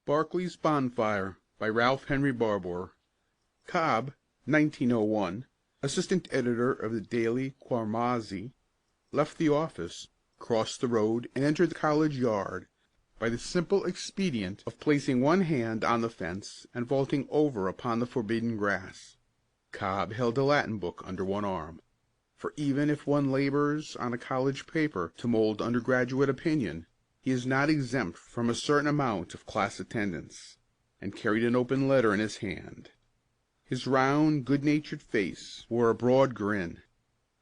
Barclay's Bonfire by Ralph Henry Barbour. Cobb, 1901, assistant editor of the Daily Quarmazzi, left the office, crossed the road, and entered the college yard by the simple expedient of placing one hand on the fence and vaulting over upon the forbidden grass. Cobb held a Latin book under one arm, for even if one labors on a college paper to mold undergraduate opinion, he is not exempt from a certain amount of class attendance, and carried an open letter in his hand. His round, good-natured face wore a broad grin,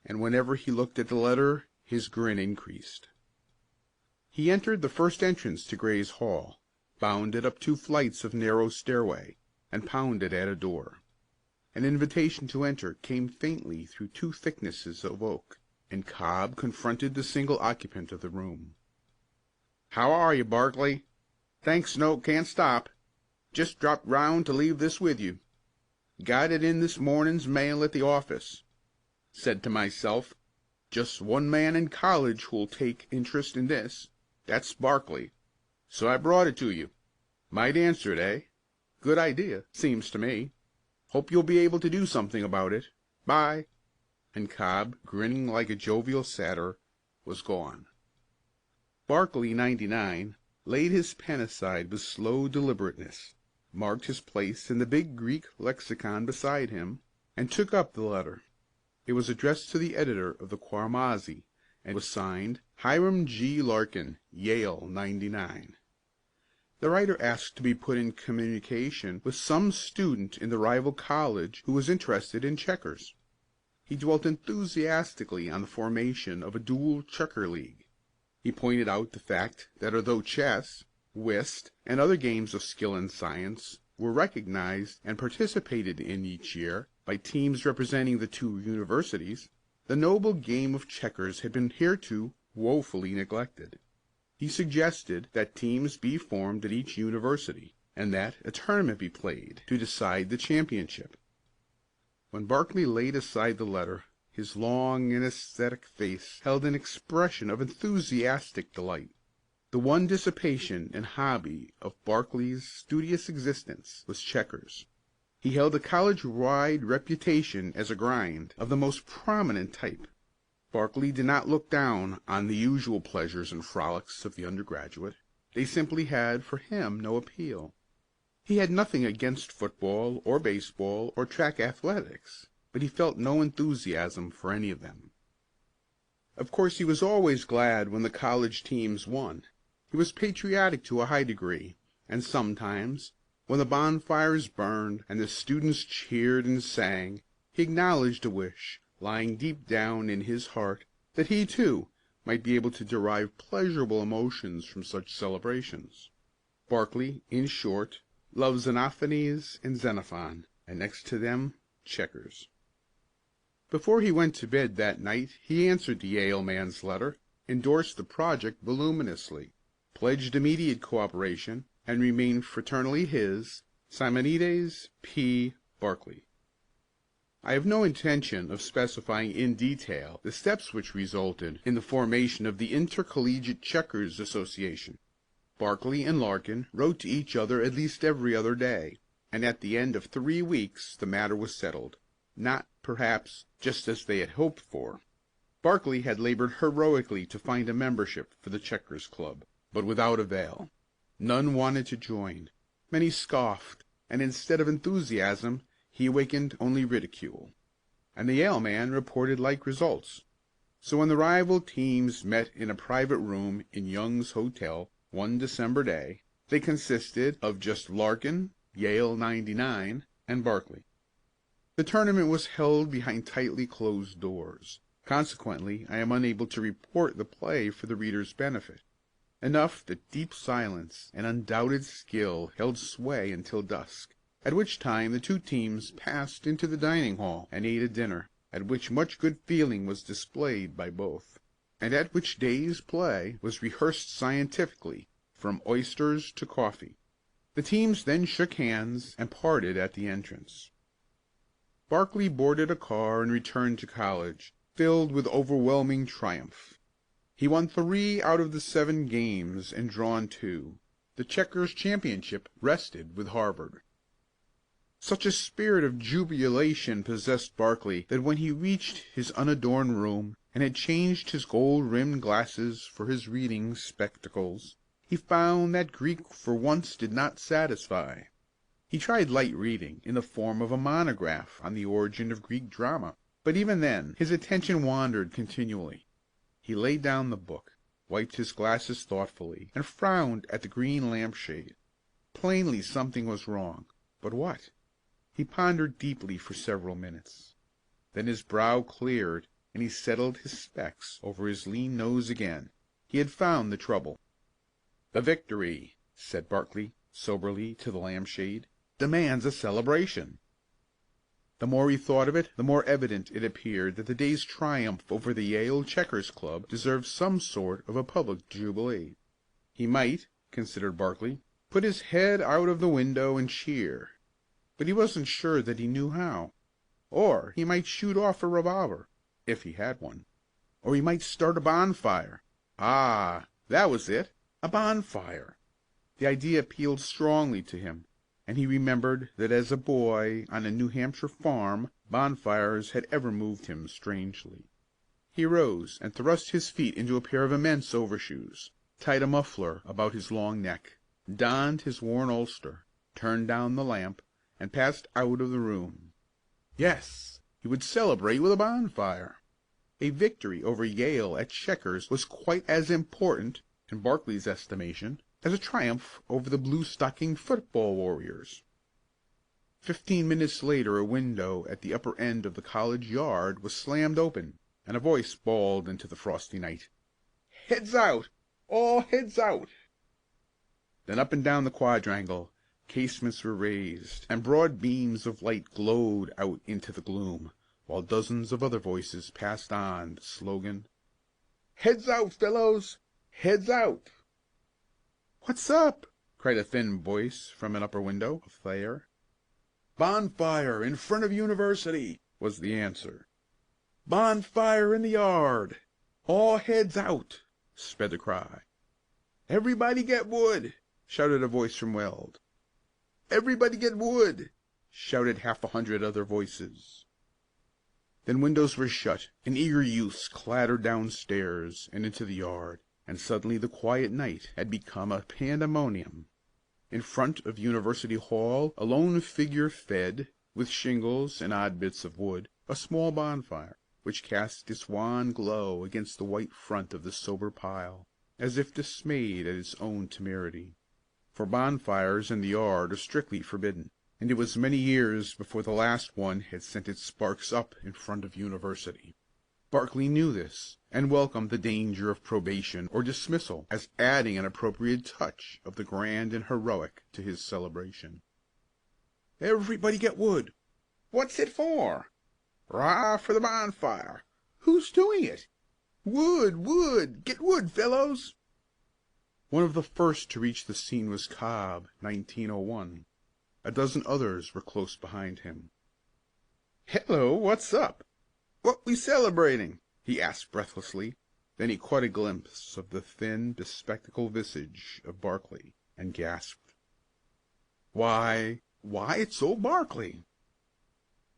and whenever he looked at the letter, his grin increased. He entered the first entrance to Gray's Hall, bounded up 2 flights of narrow stairway, and pounded at a door. An invitation to enter came faintly through 2 thicknesses of oak, and Cobb confronted the single occupant of the room. "How are you, Barclay? Thanks, no, can't stop. Just dropped round to leave this with you. Got it in this morning's mail at the office. Said to myself, just one man in college who'll take interest in this. That's Barclay. So I brought it to you. Might answer it, eh? Good idea, seems to me. Hope you'll be able to do something about it. Bye." And Cobb, grinning like a jovial satyr, was gone. Barclay, 99, laid his pen aside with slow deliberateness, marked his place in the big Greek lexicon beside him, and took up the letter. It was addressed to the editor of the Quarmazzi, and was signed Hiram G. Larkin, Yale, 99. The writer asked to be put in communication with some student in the rival college who was interested in checkers. He dwelt enthusiastically on the formation of a dual checker league. He pointed out the fact that although chess, whist, and other games of skill and science were recognized and participated in each year by teams representing the 2 universities, the noble game of checkers had been hereto woefully neglected. He suggested that teams be formed at each university, and that a tournament be played to decide the championship. When Barclay laid aside the letter, his long and aesthetic face held an expression of enthusiastic delight. The one dissipation and hobby of Barclay's studious existence was checkers. He held a college-wide reputation as a grind of the most prominent type. Barclay did not look down on the usual pleasures and frolics of the undergraduate. They simply had, for him, no appeal. He had nothing against football or baseball or track athletics, but he felt no enthusiasm for any of them. Of course, he was always glad when the college teams won. He was patriotic to a high degree, and sometimes, when the bonfires burned and the students cheered and sang, he acknowledged a wish, lying deep down in his heart, that he, too, might be able to derive pleasurable emotions from such celebrations. Barclay, in short, loved Xenophanes and Xenophon, and next to them, checkers. Before he went to bed that night he answered the Yale man's letter, endorsed the project voluminously, pledged immediate cooperation, and remained fraternally his, Simonides P. Barclay. I have no intention of specifying in detail the steps which resulted in the formation of the Intercollegiate Checkers Association. Barclay and Larkin wrote to each other at least every other day, and at the end of 3 weeks the matter was settled, not, perhaps, just as they had hoped for. Barclay had labored heroically to find a membership for the Checkers Club, but without avail. None wanted to join. Many scoffed, and instead of enthusiasm, he awakened only ridicule. And the Yale man reported like results. So when the rival teams met in a private room in Young's Hotel one December day, they consisted of just Larkin, Yale 99, and Barclay. The tournament was held behind tightly closed doors. Consequently, I am unable to report the play for the reader's benefit. Enough that deep silence and undoubted skill held sway until dusk, at which time the 2 teams passed into the dining hall and ate a dinner, at which much good feeling was displayed by both, and at which day's play was rehearsed scientifically, from oysters to coffee. The teams then shook hands and parted at the entrance. Barclay boarded a car and returned to college, filled with overwhelming triumph. He won 3 out of the 7 games and drawn 2. The checkers championship rested with Harvard. Such a spirit of jubilation possessed Barclay that when he reached his unadorned room and had changed his gold-rimmed glasses for his reading spectacles, he found that Greek for once did not satisfy. He tried light reading in the form of a monograph on the origin of Greek drama, but even then his attention wandered continually. He laid down the book, wiped his glasses thoughtfully, and frowned at the green lampshade. Plainly something was wrong, but what? He pondered deeply for several minutes. Then his brow cleared, and he settled his specs over his lean nose again. He had found the trouble. "The victory," said Barclay soberly to the lampshade, "demands a celebration." The more he thought of it, the more evident it appeared that the day's triumph over the Yale Checkers Club deserved some sort of a public jubilee. He might, considered Barclay, put his head out of the window and cheer, but he wasn't sure that he knew how. Or he might shoot off a revolver, if he had one. Or he might start a bonfire. Ah, that was it, a bonfire. The idea appealed strongly to him, and he remembered that as a boy on a New Hampshire farm bonfires had ever moved him strangely. He rose and thrust his feet into a pair of immense overshoes, tied a muffler about his long neck, donned his worn ulster, turned down the lamp, and passed out of the room. Yes, he would celebrate with a bonfire. A victory over Yale at checkers was quite as important, in Barclay's estimation, as a triumph over the blue-stockinged football warriors. 15 minutes later a window at the upper end of the college yard was slammed open, and a voice bawled into the frosty night, "Heads out! All heads out!" Then up and down the quadrangle casements were raised, and broad beams of light glowed out into the gloom, while dozens of other voices passed on the slogan, "Heads out, fellows! Heads out!" "What's up?" cried a thin voice from an upper window of Thayer. "Bonfire in front of University," was the answer. "Bonfire in the yard! All heads out!" sped the cry. "Everybody get wood!" shouted a voice from Weld. "Everybody get wood!" shouted half a hundred other voices. Then windows were shut, and eager youths clattered downstairs and into the yard, and suddenly the quiet night had become a pandemonium. In front of University Hall a lone figure fed, with shingles and odd bits of wood, a small bonfire, which cast its wan glow against the white front of the sober pile, as if dismayed at its own temerity. For bonfires in the yard are strictly forbidden, and it was many years before the last one had sent its sparks up in front of University. Barclay knew this, and welcomed the danger of probation or dismissal as adding an appropriate touch of the grand and heroic to his celebration. "Everybody get wood!" "What's it for?" "Hurrah for the bonfire!" "Who's doing it?" "Wood, wood! Get wood, fellows!" One of the first to reach the scene was Cobb, 1901. A dozen others were close behind him. "Hello, what's up? What we celebrating?" he asked breathlessly. Then he caught a glimpse of the thin, bespectacled visage of Barclay, and gasped. Why, it's old Barclay!"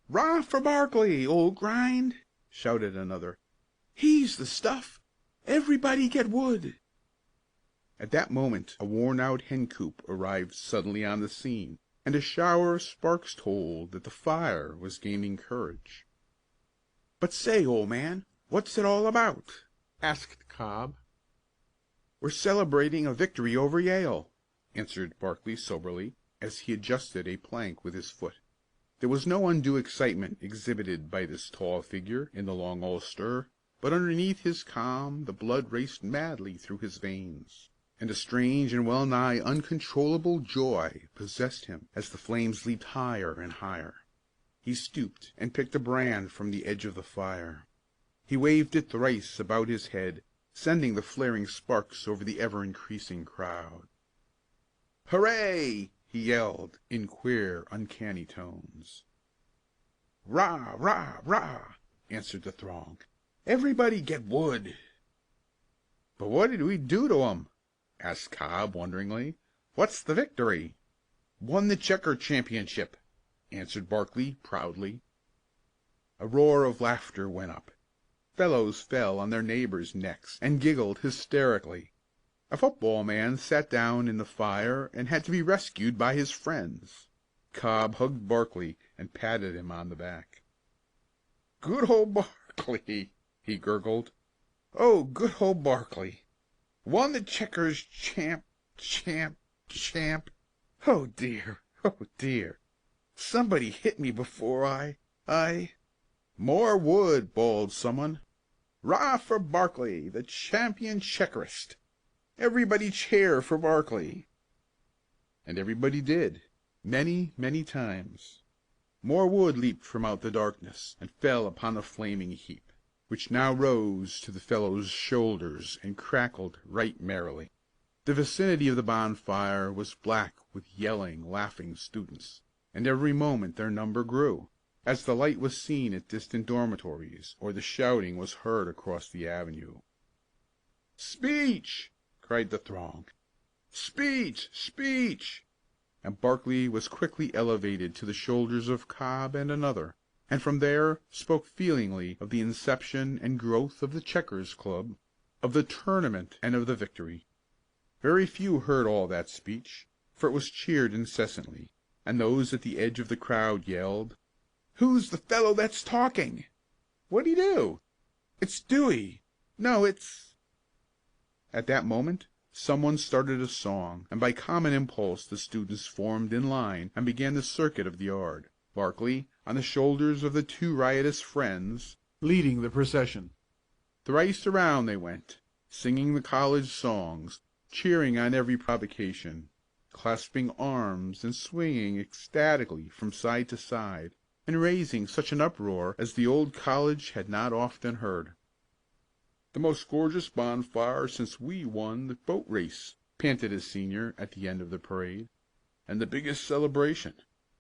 "'Rah for Barclay, old grind!" shouted another. "He's the stuff! Everybody get wood!" At that moment a worn-out hen-coop arrived suddenly on the scene, and a shower of sparks told that the fire was gaining courage. "But say, old man, what's it all about?" asked Cobb. "We're celebrating a victory over Yale," answered Barclay soberly, as he adjusted a plank with his foot. There was no undue excitement exhibited by this tall figure in the long ulster, but underneath his calm the blood raced madly through his veins, and a strange and well-nigh uncontrollable joy possessed him as the flames leaped higher and higher. He stooped and picked a brand from the edge of the fire. He waved it thrice about his head, sending the flaring sparks over the ever-increasing crowd. "Hooray!" he yelled, in queer, uncanny tones. "Rah, rah, rah!" answered the throng. "Everybody get wood!" "But what did we do to 'em?" asked Cobb wonderingly. What's the victory?" "Won the checker championship," answered Barclay proudly. A roar of laughter went up. Fellows fell on their neighbors' necks and giggled hysterically. A football man sat down in the fire and had to be rescued by his friends. Cobb hugged Barclay and patted him on the back. "Good old Barclay!" he gurgled. "Oh, good old Barclay! Won the checkers champ. Oh dear! Oh dear! Somebody hit me before I "More wood!" bawled someone. "'Rah for Barclay, the champion checkerist! Everybody cheer for Barclay!" And everybody did, many, many times. More wood leaped from out the darkness and fell upon the flaming heap, which now rose to the fellows' shoulders and crackled right merrily. The vicinity of the bonfire was black with yelling, laughing students, and every moment their number grew, as the light was seen at distant dormitories, or the shouting was heard across the avenue. "Speech!" cried the throng. "Speech! Speech!" And Barclay was quickly elevated to the shoulders of Cobb and another, and from there spoke feelingly of the inception and growth of the Checkers Club, of the tournament and of the victory. Very few heard all that speech, for it was cheered incessantly, and those at the edge of the crowd yelled, "Who's the fellow that's talking?" "What'd he do?" "It's Dewey!" "No, it's—" At that moment someone started a song, and by common impulse the students formed in line and began the circuit of the yard, Barclay, on the shoulders of the two riotous friends, leading the procession. Thrice around they went, singing the college songs, cheering on every provocation, clasping arms and swinging ecstatically from side to side, and raising such an uproar as the old college had not often heard. "The most gorgeous bonfire since we won the boat race," panted a senior at the end of the parade, "and the biggest celebration,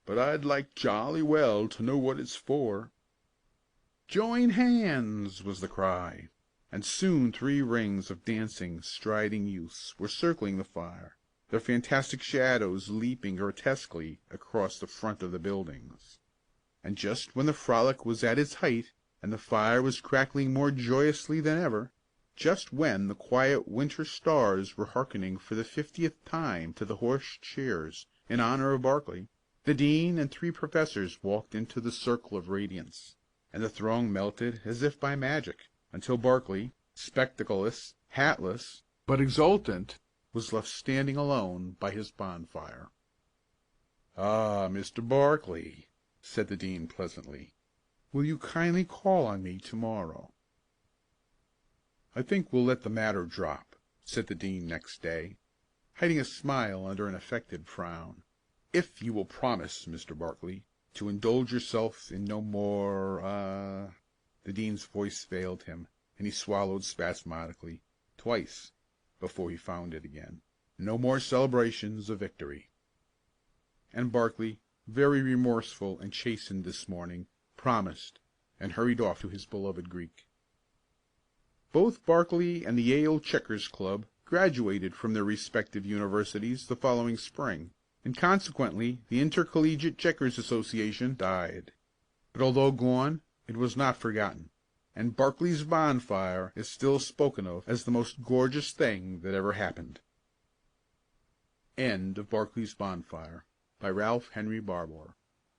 but I'd like jolly well to know what it's for." "Join hands!" was the cry, and soon 3 rings of dancing, striding youths were circling the fire, their fantastic shadows leaping grotesquely across the front of the buildings. And just when the frolic was at its height, and the fire was crackling more joyously than ever, just when the quiet winter stars were hearkening for the 50th time to the hoarse cheers in honor of Barclay, the dean and 3 professors walked into the circle of radiance, and the throng melted as if by magic, until Barclay, spectacleless, hatless, but exultant, was left standing alone by his bonfire. "Ah, Mr. Barclay," said the dean pleasantly, "will you kindly call on me to-morrow?" "I think we'll let the matter drop," said the dean next day, hiding a smile under an affected frown, "if you will promise, Mr. Barclay, to indulge yourself in no more The dean's voice failed him, and he swallowed spasmodically, twice, before he found it again. "No more celebrations of victory." And Barclay, very remorseful and chastened this morning, promised, and hurried off to his beloved Greek. Both Barclay and the Yale Checkers Club graduated from their respective universities the following spring, and consequently the Intercollegiate Checkers Association died. But although gone, it was not forgotten, and Barclay's bonfire is still spoken of as the most gorgeous thing that ever happened. End of Barclay's Bonfire, by Ralph Henry Barbour.